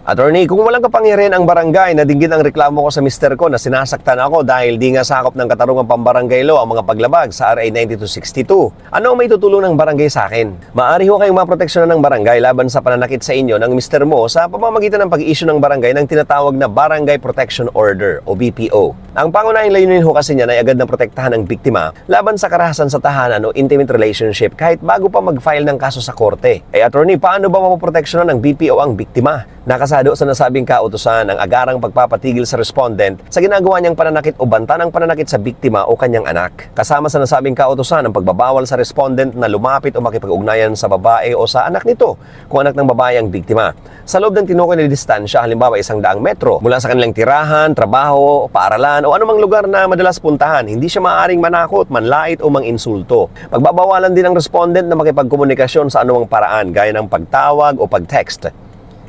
Attorney, kung walang kapangyarihan ang barangay, nadinggit ang reklamo ko sa mister ko na sinasaktan ako dahil di nga sakop ng katarungang pambarangay law ang mga paglabag sa RA 9262. Ano ang may tutulong ng barangay sa akin? Maaari ho kayong maproteksyonan ng barangay laban sa pananakit sa inyo ng mister mo sa pamamagitan ng pag-issue ng barangay ng tinatawag na Barangay Protection Order o BPO. Ang pangunahing layunin ho kasi niyan ay agad na protektahan ng biktima laban sa karahasan sa tahanan o intimate relationship kahit bago pa mag-file ng kaso sa korte. Attorney, paano ba mapoproteksyonan ng BPO ang biktima? Nakasado sa nasabing kautusan ang agarang pagpapatigil sa respondent sa ginagawa niyang pananakit o banta ng pananakit sa biktima o kanyang anak. Kasama sa nasabing kautusan ang pagbabawal sa respondent na lumapit o makipag-ugnayan sa babae o sa anak nito kung anak ng babae ang biktima. Sa loob ng tinukoy na distansya, halimbawa 100 metro, mula sa kanilang tirahan, trabaho, paaralan o anumang lugar na madalas puntahan, hindi siya maaaring manakot, manlait o manginsulto. Pagbabawalan din ng respondent na makipagkomunikasyon sa anumang paraan gaya ng pagtawag o pag-text.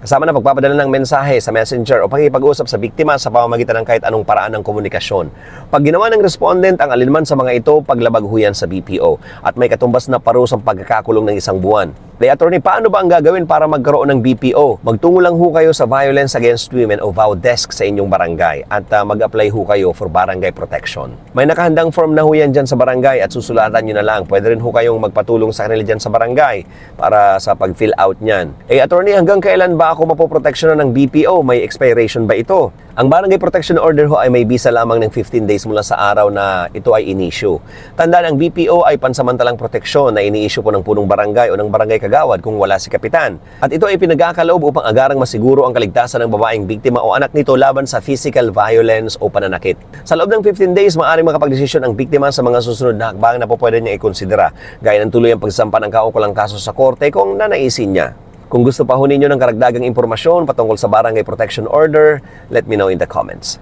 Kasama na pagpapadala ng mensahe sa messenger o pakikipag-usap sa biktima sa pamamagitan ng kahit anong paraan ng komunikasyon. Pag ginawa ng respondent ang alinman sa mga ito, paglabag ho yan sa BPO at may katumbas na parusang pagkakakulong ng 1 buwan. Attorney, paano ba ang gagawin para magkaroon ng BPO? Magtungo lang ho kayo sa Violence Against Women o VAW Desk sa inyong barangay at mag-apply ho kayo for barangay protection. May nakahandang form na ho yan dyan sa barangay at susulatan nyo na lang. Pwede rin ho kayong magpatulong sa kanila dyan sa barangay para sa pag-fill out nyan. Attorney, hanggang kailan ba ako mapoproteksyonan ng BPO? May expiration ba ito? Ang Barangay Protection Order ho ay may visa lamang ng 15 days mula sa araw na ito ay in-issue. Tandaan, ang BPO ay pansamantalang proteksyon na ini-issue po ng punong barangay o ng barangay kagawad kung wala si kapitan. At ito ay pinagkakaloob upang agarang masiguro ang kaligtasan ng babaeng biktima o anak nito laban sa physical violence o pananakit. Sa loob ng 15 days, maaaring makapagdesisyon ang biktima sa mga susunod na hakbang na po pwede niya ikonsidera, gaya ng tuluyang pagsampa ng kaukulang kaso sa korte kung nanaisin niya. Kung gusto pa ho ninyo ng karagdagang impormasyon patungkol sa Barangay Protection Order, let me know in the comments.